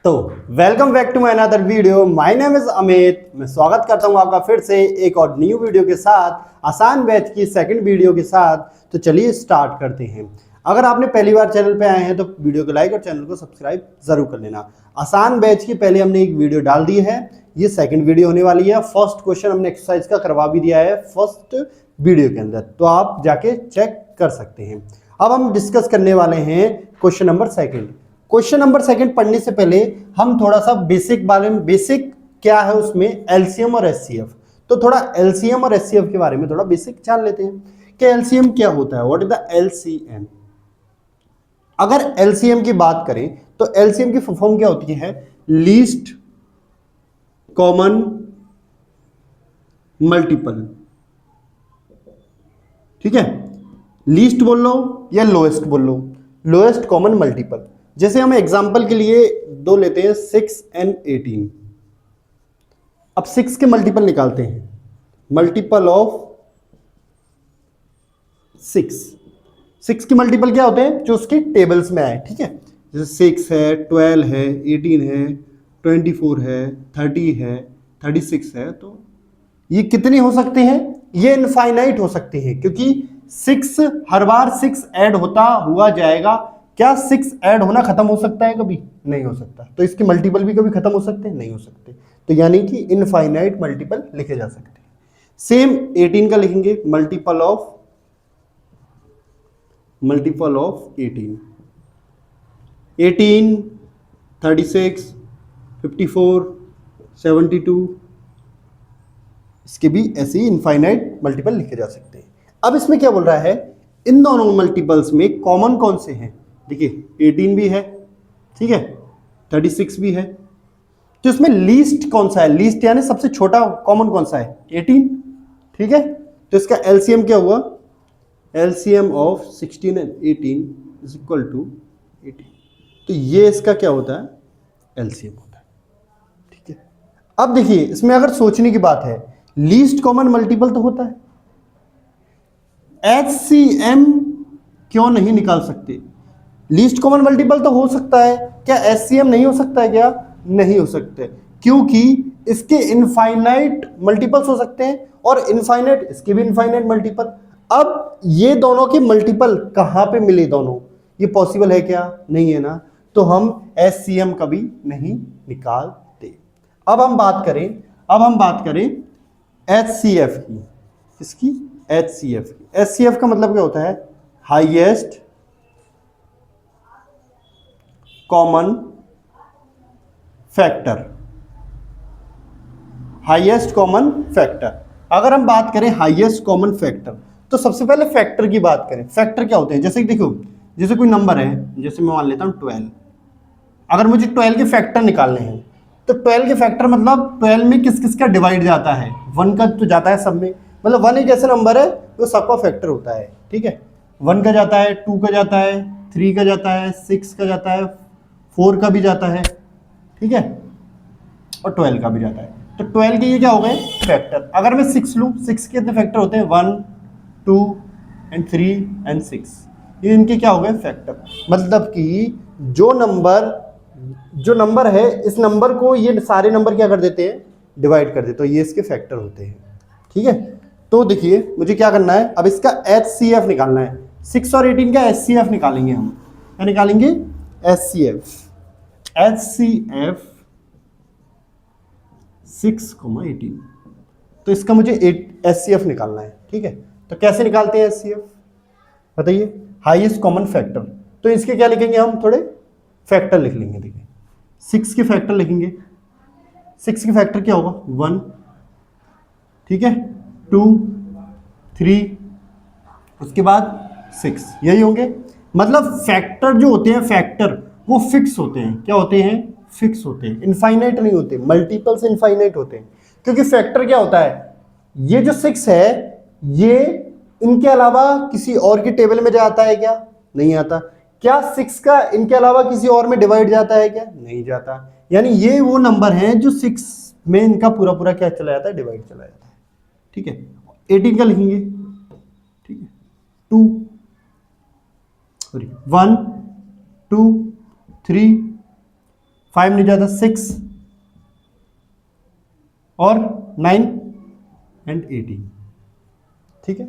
तो welcome back to my another video. My name is Amit. मैं स्वागत करता हूं आपका फिर से एक और न्यू वीडियो के साथ, आसान बैच की सेकंड वीडियो के साथ। तो चलिए स्टार्ट करते हैं। अगर आपने पहली बार चैनल पे आए हैं तो वीडियो को लाइक और चैनल को सब्सक्राइब जरूर कर लेना। आसान बैच की पहले हमने एक वीडियो डाल दी है, ये सेकंड वीडियो होने वाली है। फर्स्ट क्वेश्चन हमने एक्सरसाइज का करवा भी दिया है फर्स्ट वीडियो के अंदर, तो आप जाके चेक कर सकते हैं। अब हम डिस्कस करने वाले हैं question number second. Question number second पढ़ने से पहले हम थोड़ा सा बेसिक बारे में, बेसिक क्या है उसमें एलसीएम और एचसीएफ, तो थोड़ा एलसीएम और एचसीएफ के बारे में थोड़ा बेसिक जान लेते हैं कि एलसीएम क्या होता है। What is the LCM? अगर एलसीएम की बात करें तो एलसीएम की फुल फॉर्म क्या होती है? Least common multiple. ठीक है, लीस्ट बोल लो या लोएस्ट बोल लो, लोएस्ट कॉमन मल्टीपल। जैसे हम एग्जांपल के लिए दो लेते हैं 6 and 18। अब 6 के मल्टीपल निकालते हैं, मल्टीपल ऑफ 6 के मल्टीपल क्या होते हैं जो उसके टेबल्स में आए। ठीक है, जैसे 6 है, 12 है, 18 है, 24 है, 30 है, 36 है। तो ये कितने हो सकते हैं? ये इनफाइनाइट हो सकते हैं, क्योंकि 6 हर बार 6 ऐड होता हुआ जाएगा। क्या 6 ऐड होना खत्म हो सकता है? कभी नहीं हो सकता। तो इसके मल्टीपल भी कभी खत्म हो सकते हैं? नहीं हो सकते। तो यानी कि इनफाइनाइट मल्टीपल लिखे जा सकते हैं। सेम 18 का लिखेंगे, मल्टीपल ऑफ 18, 36, 54, 72, इसके भी ऐसे ही इनफाइनाइट मल्टीपल लिखे जा सकते हैं। अब इसमें क्या बोल रहा है, इन दोनों मल्टीपल्स में कॉमन कौन से हैं? देखिए 18 भी है, ठीक है, 36 भी है, तो इसमें लीस्ट कौन सा है? लीस्ट यानी सबसे छोटा कॉमन कौन सा है? 18। ठीक है, तो इसका एलसीएम क्या हुआ? LCM of 16 and 18 is equal to 18। तो ये इसका क्या होता है? एलसीएम होता है। ठीक है, अब देखिए इसमें अगर सोचने की बात है, लीस्ट कॉमन मल्टीपल तो होता है, एचसीएम क्यों नहीं निकाल सकते? लीस्ट कॉमन मल्टीपल तो हो सकता है, क्या एचसीएम नहीं हो सकता है? क्या नहीं हो सकते? क्योंकि इसके इनफाइनाइट मल्टीपल्स हो सकते हैं और इनफाइनाइट, इसके भी इनफाइनाइट मल्टीपल। अब ये दोनों के मल्टीपल कहां पे मिले दोनों? ये पॉसिबल है क्या? नहीं है ना, तो हम एचसीएम कभी नहीं निकालते। अब हम बात करें एचसीएफ की। किसकी? एचसीएफ की। एचसीएफ का मतलब क्या होता है? Highest common factor. Highest common factor. अगर हम बात करें हाईएस्ट कॉमन फैक्टर, तो सबसे पहले फैक्टर की बात करें। फैक्टर क्या होते हैं? जैसे देखो, जैसे कोई नंबर है, जैसे मैं मान लेता हूं 12। अगर मुझे 12 के फैक्टर निकालने हैं, तो 12 के फैक्टर मतलब 12 में किस किस का डिवाइड जाता है? 1 का तो जाता है सब में, मतलब 1 एक ऐसा नंबर है जो सबका फैक्टर होता है। ठीक है, 1 का जाता है, 2 का जाता है, 3 का जाता है, 6 का जाता है, 4 का भी जाता है, ठीक है, और 12 का भी जाता है। तो 12 के ये क्या हो गए? फैक्टर। अगर मैं 6 लूँ, 6 के कितने फैक्टर होते हैं? 1, 2 and 3 and 6। ये इनके क्या हो गए? फैक्टर। मतलब कि जो नंबर है, इस नंबर को ये सारे नंबर क्या कर देते हैं? डिवाइड कर देते, तो ये इसके फैक्टर होते हैं। ठीक है, तो देखिए मुझे क्या करना है, अब इसका एचसीएफ निकालना है। 6 और 18 का एचसीएफ निकालेंगे हम। क्या निकालेंगे? एचसीएफ। 6,18, तो इसका मुझे एचसीएफ निकालना है। ठीक है, तो कैसे निकालते हैं एचसीएफ बताइए? Highest common factor. तो इसके क्या लिखेंगे हम? थोड़े फैक्टर लिख लेंगे। देखिए 6 के फैक्टर लिखेंगे। 6 के फैक्टर क्या होगा? 1, ठीक है, 2, 3, उसके बाद 6, यही होंगे। मतलब फैक्टर जो होते हैं, फैक्टर वो फिक्स होते हैं। क्या होते हैं? फिक्स होते हैं, इनफाइनाइट नहीं होते। मल्टीपल्स इनफाइनाइट होते हैं, क्योंकि फैक्टर क्या होता है? ये जो 6 है, ये इनके अलावा किसी और की टेबल में जाता है क्या? नहीं आता। क्या 6 का इनके अलावा किसी और में डिवाइड जाता है क्या? नहीं जाता। यानी ये वो नंबर हैं जो 6 में इनका पूरा पूरा क्या चला जाता है? डिवाइड चला जाता है। ठीक है, 18 का लिखेंगे। ठीक है, 2, 1, 2, 3, 5 नहीं जाता 6 और 9 एंड 18। ठीक है,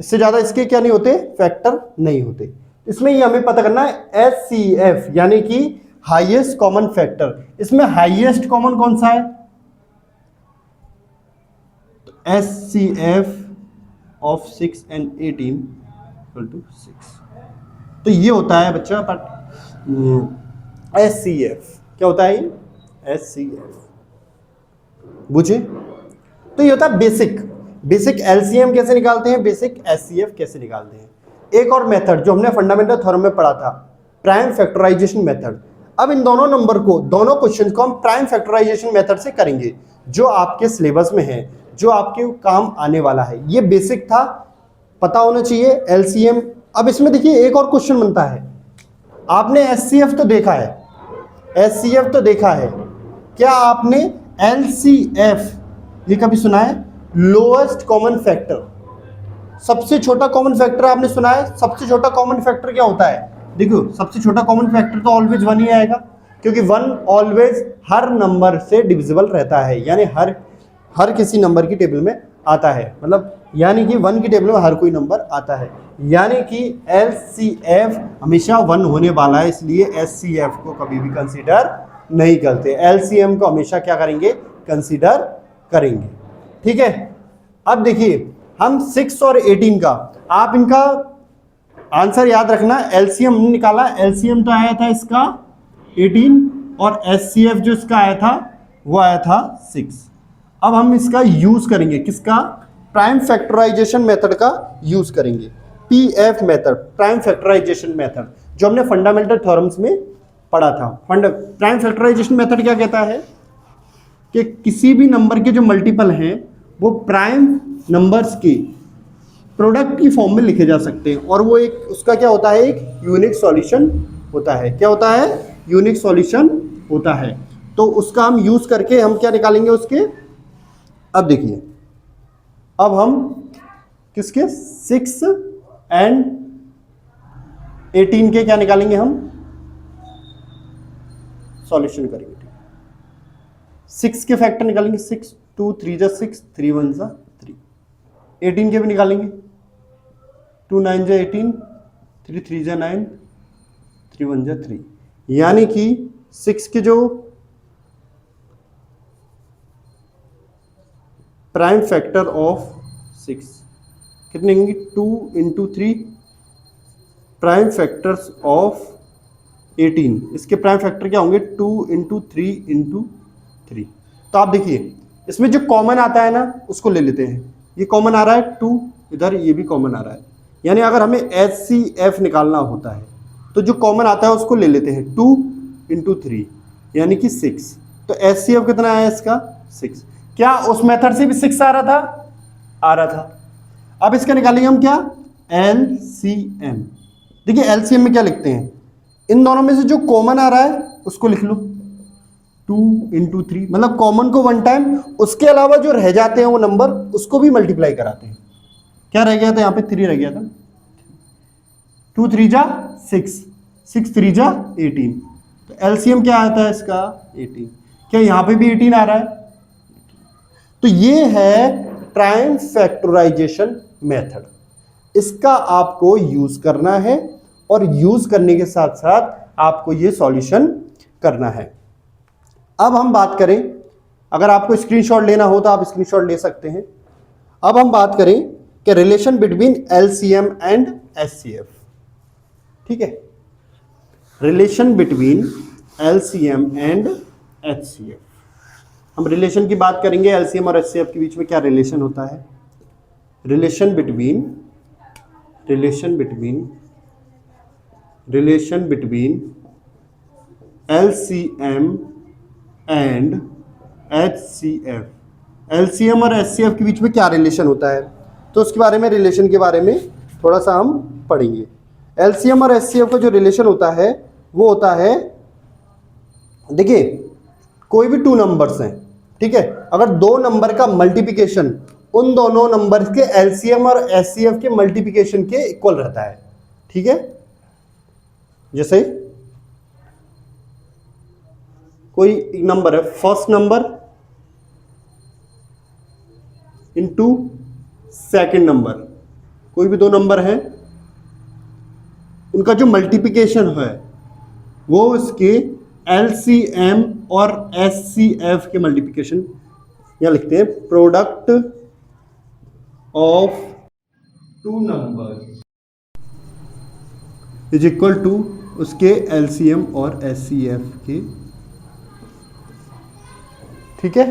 इससे ज्यादा इसके क्या नहीं होते, फैक्टर नहीं होते। इसमें ये हमें पता करना है HCF यानी कि हाईएस्ट कॉमन फैक्टर। इसमें हाईएस्ट कॉमन कौन सा है, तो HCF of 6 and 18 equal to 6। तो ये होता है बच्चा बट HCF क्या होता है, HCF बुझे। तो ये होता है बेसिक LCM कैसे निकालते हैं, बेसिक HCF कैसे निकालते हैं। एक और मेथड जो हमने फंडामेंटल थ्योरम में पढ़ा था, प्राइम फैक्टराइजेशन मेथड। अब इन दोनों नंबर को, दोनों क्वेश्चन को हम प्राइम फैक्टराइजेशन मेथड से करेंगे, जो आपके सिलेबस में है, जो आपके काम आने वाला है। ये बेसिक था, पता होना चाहिए LCM। अब इसमें देखिए एक और क्वेश्चन बनता है, आपने HCF तो देखा है, HCF तो देखा है, क्या आपने LCF ये कभी सुना है, लोएस्ट कॉमन फैक्टर, सबसे छोटा कॉमन फैक्टर आपने सुना है। सबसे छोटा कॉमन फैक्टर क्या होता है, देखो सबसे छोटा कॉमन फैक्टर तो ऑलवेज 1 ही आएगा, क्योंकि 1 ऑलवेज हर नंबर से डिविजिबल रहता है, यानी हर किसी नंबर की टेबल में आता है, मतलब यानी कि 1 की टेबल में हर कोई नंबर आता है, यानी कि LCF हमेशा 1 होने वाला है, इसलिए HCF को कभी भी कंसीडर नहीं करते, LCM को हमेशा क्या करेंगे, कंसीडर करेंगे। ठीक है, अब देखिए हम 6 और 18 का, आप इनका आंसर याद रखना। LCM हमने निकाला, LCM तो आया था इसका 18 और HCF जो इसका आया था वो आया था 6। अब हम इसका यूज करेंगे, किसका, प्राइम फैक्टराइजेशन मेथड का यूज करेंगे, PF method, prime factorisation method, जो हमने फंडामेंटल थ्योरम्स में पढ़ा था। प्राइम फैक्टराइजेशन मेथड क्या कहता है कि किसी भी नंबर के जो मल्टीपल हैं वो प्राइम नंबर्स के प्रोडक्ट की फॉर्म में लिखे जा सकते हैं, और वो एक उसका क्या होता है, एक यूनिक सॉल्यूशन होता है। क्या होता है, यूनिक सॉल्यूशन होता है। तो उसका हम यूज करके हम क्या निकालेंगे उसके, अब देखिए, अब हम किसके 6 एंड 18 के क्या निकालेंगे, हम सॉल्यूशन करेंगे। 6 के फैक्टर निकालेंगे, 6 2 3 जा 6 3 1 जा 3। 18 के भी निकालेंगे, 2 9 जा 18 3 3 जा 9 3 1 जा 3, यानी कि 6 के जो प्राइम फैक्टर ऑफ 6 कितने होंगे, 2 इंटू 3 प्राइम फैक्टर्स ऑफ 18, इसके प्राइम फैक्टर क्या होंगे, 2 इंटू 3 इंटू 3। तो आप देखिए इसमें जो कॉमन आता है ना उसको ले लेते हैं, ये कॉमन आ रहा है 2, इधर ये भी कॉमन आ रहा है, यानी अगर हमें HCF निकालना होता है तो जो कॉमन आता है उसको ले लेते हैं, 2 इंटू 3 यानी कि 6। तो HCF कितना है इसका, 6। क्या उस मेथड से भी 6 आ रहा था, आ रहा था। अब इसका निकालेंगे हम क्या, LCM। देखिए LCM में क्या लिखते हैं, इन दोनों में से जो कॉमन आ रहा है उसको लिख लो 2 इंटू 3, मतलब कॉमन को 1 टाइम, उसके अलावा जो रह जाते हैं वो नंबर उसको भी मल्टीप्लाई कराते हैं। क्या रह गया था यहाँ पे, 3 रह गया था, 2 3 जा 6 6 3 जा 18। तो LCM क्या आता है इसका, 18। क्या यहाँ पे भी 18 आ रहा है। तो ये है प्राइम फैक्टराइजेशन मेथड, इसका आपको यूज करना है, और यूज करने के साथ साथ आपको ये सॉल्यूशन करना है। अब हम बात करें, अगर आपको स्क्रीनशॉट लेना हो तो आप स्क्रीनशॉट ले सकते हैं। अब हम बात करें कि relation between LCM and HCF। ठीक है, relation between LCM and HCF। हम रिलेशन की बात करेंगे, LCM और HCF के बीच में क्या रिलेशन होता है। Relation between LCM and HCF। LCM और HCF के बीच में क्या रिलेशन होता है, तो उसके बारे में, रिलेशन के बारे में थोड़ा सा हम पढ़ेंगे। LCM और HCF का जो रिलेशन होता है वो होता है, देखिए कोई भी 2 नंबर्स हैं, ठीक है, अगर 2 नंबर का मल्टीप्लिकेशन उन दोनों नंबर्स के LCM और HCF के मल्टीप्लिकेशन के इक्वल रहता है। ठीक है, जैसे कोई एक नंबर है, first number into second number, कोई भी दो नंबर है, उनका जो मल्टीप्लिकेशन है वो उसके एलसीएम और एचसीएफ के मल्टीप्लिकेशन, यहां लिखते हैं product of two number is equal to उसके एलसीएम और एचसीएफ के। ठीक है,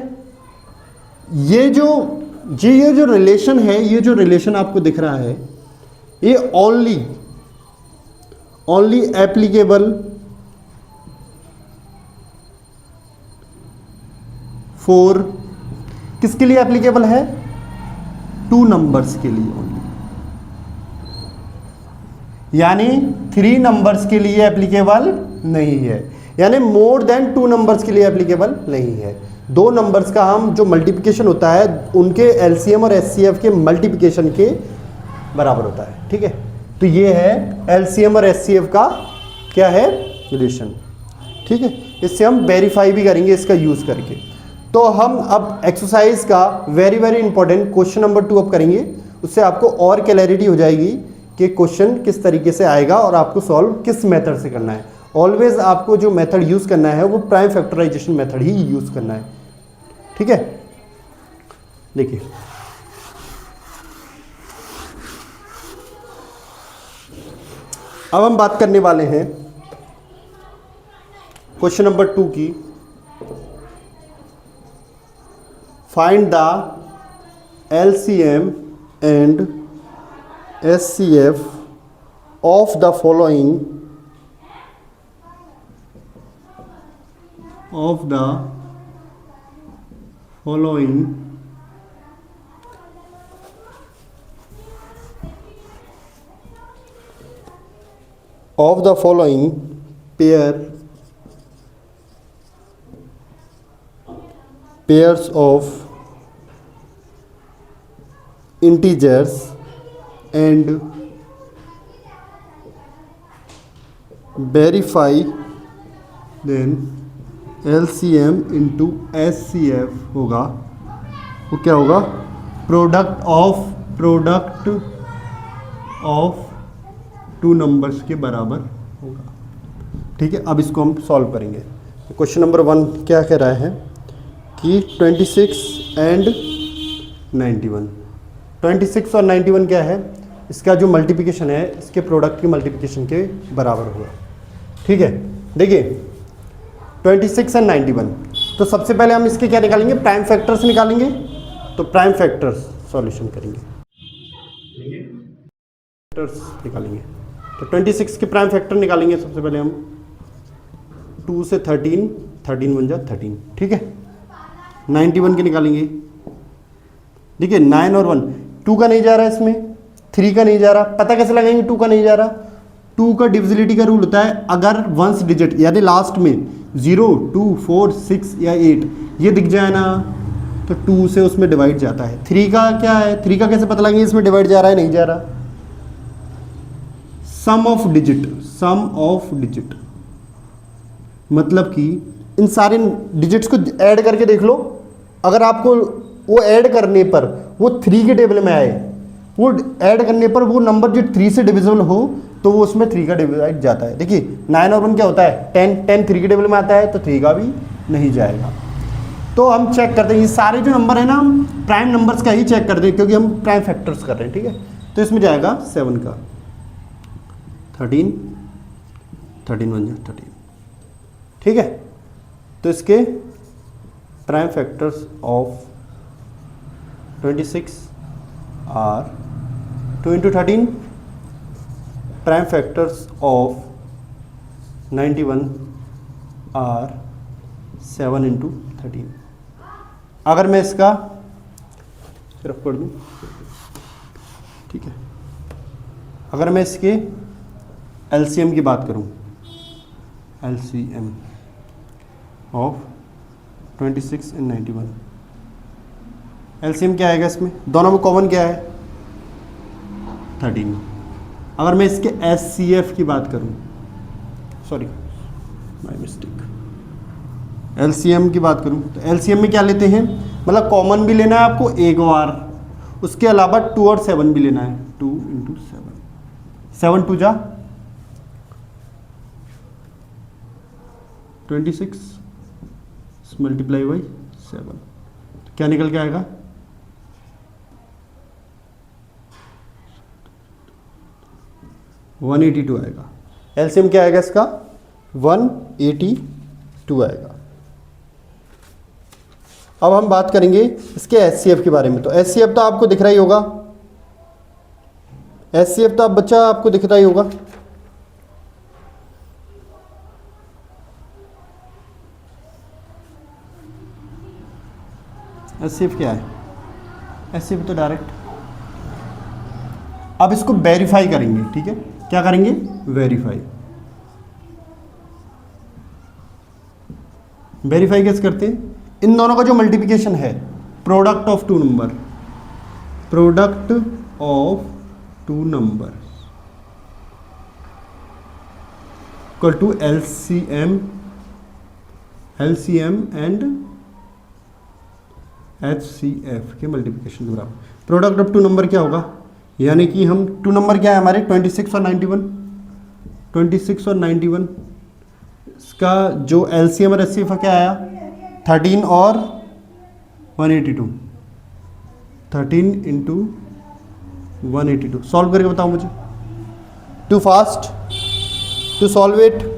ये जो रिलेशन है, ये जो रिलेशन आपको दिख रहा है, ये ओनली एप्लीकेबल फॉर, किसके लिए एप्लीकेबल है? टू नंबर्स के लिए ओनली, यानी थ्री नंबर्स के लिए एप्लीकेबल नहीं है, यानी मोर देन टू नंबर्स के लिए एप्लीकेबल नहीं है। दो नंबर्स का हम जो मल्टीप्लिकेशन होता है उनके एलसीएम और एचसीएफ के मल्टीप्लिकेशन के बराबर होता है। ठीक है, तो ये है एलसीएम और एचसीएफ का क्या है रिलेशन। ठीक है, इससे हम वेरीफाई भी करेंगे इसका यूज करके। तो हम अब एक्सरसाइज का वेरी इंपॉर्टेंट क्वेश्चन नंबर 2 अब करेंगे, उससे आपको और क्लैरिटी हो जाएगी कि क्वेश्चन किस तरीके से आएगा और आपको सॉल्व किस मेथड से करना है। ऑलवेज आपको जो मेथड यूज करना है वो प्राइम फैक्टराइजेशन मेथड ही यूज करना है। ठीक है, देखिए अब हम बात करने वाले हैं क्वेश्चन नंबर 2 की। Find the LCM and HCF of the following pairs of integers and verify then LCM into SCF होगा, वो क्या होगा? प्रोडक्ट ऑफ टू नंबर्स के बराबर होगा। ठीक है, अब इसको हम सॉल्व करेंगे। क्वेश्चन नंबर 1 क्या कह रहा है कि 26 एंड 91, 26 और 91 क्या है? इसका जो मल्टीप्लिकेशन है इसके प्रोडक्ट के मल्टीप्लिकेशन के बराबर होगा। ठीक है, देखिए 26 एंड 91, तो सबसे पहले हम इसके क्या निकालेंगे? प्राइम फैक्टर्स निकालेंगे। तो प्राइम फैक्टर्स सॉल्यूशन करेंगे, फैक्टर्स निकालेंगे। तो 26 के प्राइम फैक्टर निकालेंगे सबसे पहले हम। 2 से 13, 13 बन जा 13। ठीक है, 91 के निकालेंगे। देखिए 9 और 1, 2 का नहीं जा रहा इसमें, 3 का नहीं जा रहा। पता कैसे लगाएंगे 2 का नहीं जा रहा? 2 का डिविजिबिलिटी का रूल होता है, अगर वंस डिजिट यानी लास्ट में 0, 2, 4, 6 या 8 ये दिख जाए ना, तो 2 से उसमें डिवाइड जाता है। 3 का क्या है? 3 का कैसे पता लगाएंगे इसमें डिवाइड जा रहा है नहीं जा रहा? सम ऑफ डिजिट मतलब कि इन सारे डिजिट्स को ऐड करके देख लो। अगर आपको वो ऐड करने पर वो 3 के टेबल में आए, वो ऐड करने पर वो नंबर जो 3 से डिविजिबल हो तो वो उसमें 3 का डिवाइड जाता है। देखिए 9 और 1 क्या होता है? 10 3 के टेबल में आता है तो 3 का भी नहीं जाएगा। तो हम चेक करते हैं, ये सारे जो नंबर है ना हम प्राइम नंबर्स का ही चेक करते हैं क्योंकि हम प्राइम फैक्टर्स कर रहे हैं। ठीक है, तो इसमें जाएगा 7 का 13, 13 1 13। ठीक है, तो इसके prime factors of 26 are 2 into 13, prime factors of 91 are 7 into 13। अगर मैं इसका सिर्फ कर दूं, ठीक है, अगर मैं इसके एलसीएम की बात करूं, एलसीएम ऑफ 26 and 91, एलसीएम क्या आएगा इसमें? दोनों में कॉमन क्या है? 13। अगर मैं इसके एचसीएफ की बात करूं, सॉरी माय मिस्टेक, एलसीएम की बात करूँ तो एलसीएम में क्या लेते हैं, मतलब कॉमन भी लेना है आपको एक बार, उसके अलावा 2 और 7 भी लेना है। 2 इंटू 7 2 जा 26 मल्टीप्लाई बाई 7, तो क्या निकल के आएगा 182 आएगा। एलसीएम क्या आएगा इसका 182 आएगा। अब हम बात करेंगे इसके एचसीएफ के बारे में। तो एचसीएफ तो आपको दिख रहा ही होगा, एचसीएफ तो आप बच्चा आपको दिख रहा ही होगा। एचसीएफ क्या है, एचसीएफ तो डायरेक्ट, अब इसको वेरीफाई करेंगे, ठीक है, क्या करेंगे वेरीफाई। वेरीफाई कैसे करते हैं, इन दोनों का जो मल्टीप्लिकेशन है, product of two number, product of two number equal to LCM and HCF के मल्टीप्लिकेशन के बराबर। प्रोडक्ट ऑफ टू नंबर क्या होगा, यानी कि हम टू नंबर क्या है हमारे 26 और 91, 26 और 91, इसका जो एलसीएम और एचसीएफ क्या आया 13 और 182, 13 इंटू 182। सॉल्व करके बताओ मुझे, too fast to solve it.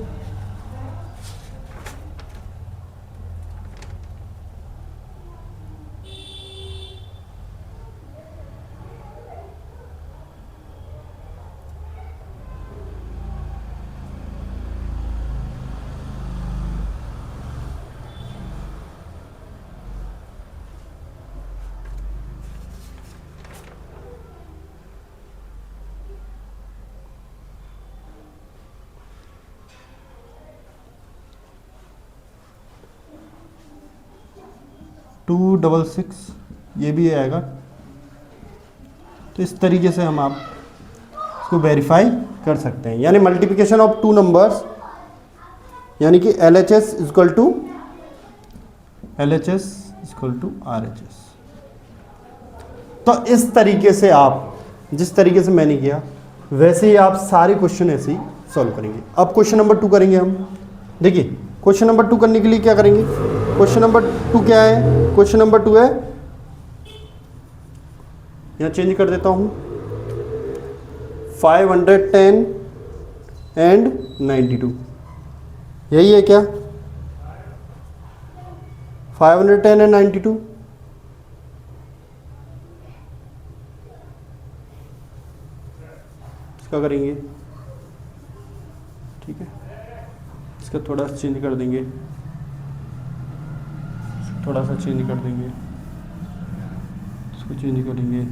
Two 66 ये भी आएगा। तो इस तरीके से हम आप इसको वेरीफाई कर सकते हैं, यानी मल्टीप्लिकेशन ऑफ टू नंबर्स, यानी कि LHS इक्वल टू RHS। तो इस तरीके से आप, जिस तरीके से मैंने किया वैसे ही आप सारे क्वेश्चन ऐसे ही सॉल्व करेंगे। अब क्वेश्चन नंबर 2 करेंगे हम। देखिए क्वेश्चन नंबर 2 करने के लिए क्या करेंगे, क्वेश्चन नंबर 2 क्या है, क्वेश्चन नंबर 2 है, यहाँ चेंज कर देता हूँ, 510 एंड 92, यही है क्या 510 एंड 92। इसका करेंगे, ठीक है, इसका थोड़ा सा चेंज कर देंगे, थोड़ा सा चेंज कर देंगे, इसको चेंज करेंगे,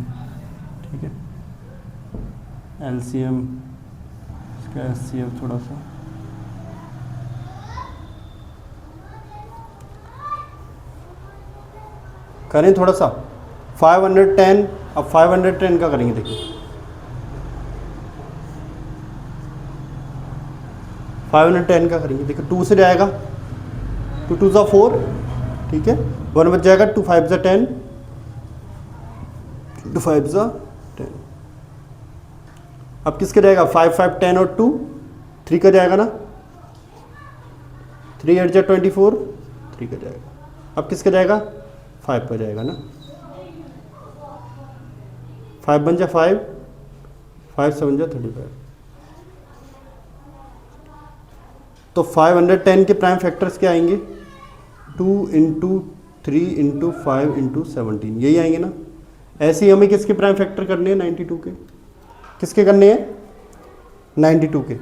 ठीक है, एलसीएम इसका एचसीएफ थोड़ा सा, करें थोड़ा सा 510, अब 510 का करेंगे। देखिए 510 का करेंगे, देखिए 2 से जाएगा, 2 2 ज़ा 4, ठीक है, 1 बच जाएगा, 2 5 ज़ा 10, 2 5 ज़ा 10। अब किसका जाएगा 5 5 10 और 2 3 का जाएगा ना, 3 8 ज़ा 24, 3 का जाएगा। अब किसका जाएगा 5 का जाएगा ना, 5 बन जा 5, 5 7 जा 35। तो 510 के प्राइम फैक्टर्स क्या आएंगे, 2 इंटू 3 इंटू 5 इंटू 17, यही आएंगे ना। ऐसे ही हमें किसके प्राइम फैक्टर करने हैं 92 के, किसके करने हैं 92 के।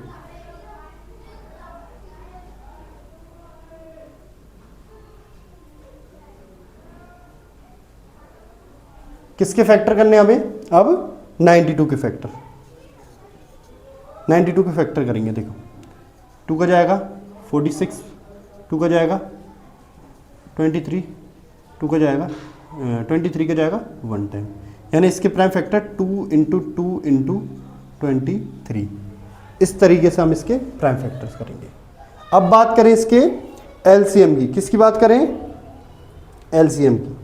किसके फैक्टर करने हैं हमें, अब 92 के फैक्टर, 92 के फैक्टर करेंगे। देखो 2 का जाएगा 46, 2 का जाएगा 23, 2 का जाएगा 23 का जाएगा 1 टाइम, यानी इसके प्राइम फैक्टर 2 इंटू 2 इंटू 23। इस तरीके से हम इसके प्राइम फैक्टर्स करेंगे। अब बात करें इसके एलसीएम की, किसकी बात करें, एलसीएम की।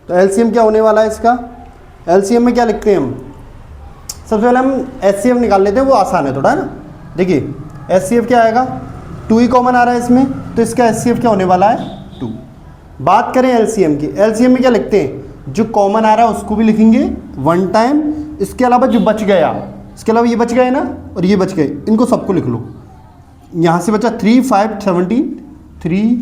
तो एलसीएम क्या होने वाला है इसका, एलसीएम में क्या लिखते हैं हम, सबसे पहले हम एचसीएफ निकाल लेते हैं, वो आसान है थोड़ा, है ना। देखिए एचसीएफ क्या आएगा, 2 ही कॉमन आ रहा है इसमें, तो इसका एचसीएफ क्या होने वाला है 2। बात करें एलसीएम की, एलसीएम में क्या लिखते हैं, जो कॉमन आ रहा है उसको भी लिखेंगे 1 टाइम, इसके अलावा जो बच गया, इसके अलावा ये बच गए ना और ये बच गए, इनको सबको लिख लो। यहाँ से बचा 3 5 17, 3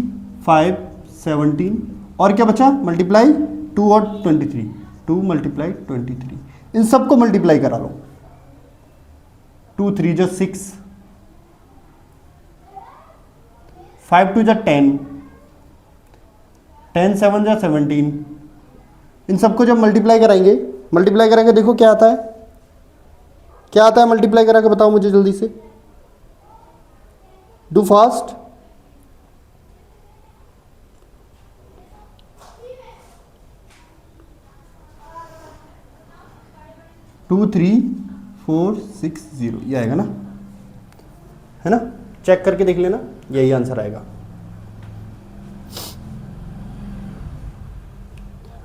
5 17 और क्या बचा, मल्टीप्लाई 2 और 23, 2 मल्टीप्लाई 23, इन सबको मल्टीप्लाई करा लो। 2 3 जो 6, 5 2 जो 10, 10 7 जो 17, इन सबको जब मल्टीप्लाई कराएंगे देखो क्या आता है, क्या आता है मल्टीप्लाई करा के बताओ मुझे जल्दी से, डू फास्ट। टू 3 4 6 0 ये आएगा ना, है ना, चेक करके देख लेना, यही आंसर आएगा।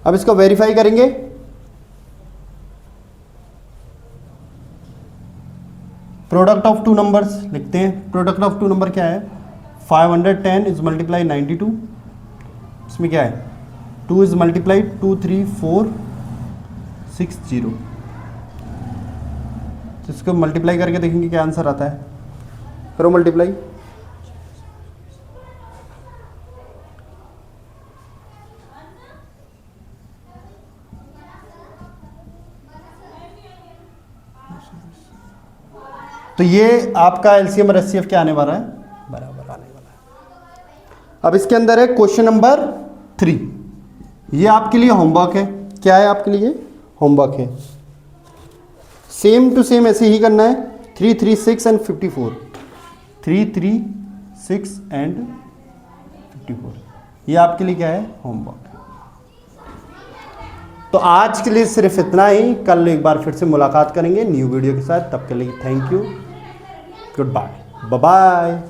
अब इसको वेरीफाई करेंगे, प्रोडक्ट ऑफ 2 नंबर्स लिखते हैं। प्रोडक्ट ऑफ 2 नंबर क्या है, 510 इज मल्टीप्लाई 92, इसमें क्या है 2 इज मल्टीप्लाई 2 3 4 6 0, इसको मल्टीप्लाई करके देखेंगे क्या आंसर आता है, करो मल्टीप्लाई। तो ये आपका एलसीएम और एचसीएफ क्या आने वाला है, बराबर आने वाला है। अब इसके अंदर है क्वेश्चन नंबर 3, ये आपके लिए होमवर्क है। क्या है आपके लिए, होमवर्क है। सेम टू सेम ऐसे ही करना है, 3 3 6 एंड 54, 3 3 6 एंड 54, ये आपके लिए क्या है, होमवर्क। तो आज के लिए सिर्फ इतना ही, कल एक बार फिर से मुलाकात करेंगे न्यू वीडियो के साथ, तब के लिए thank you, good bye, bye bye.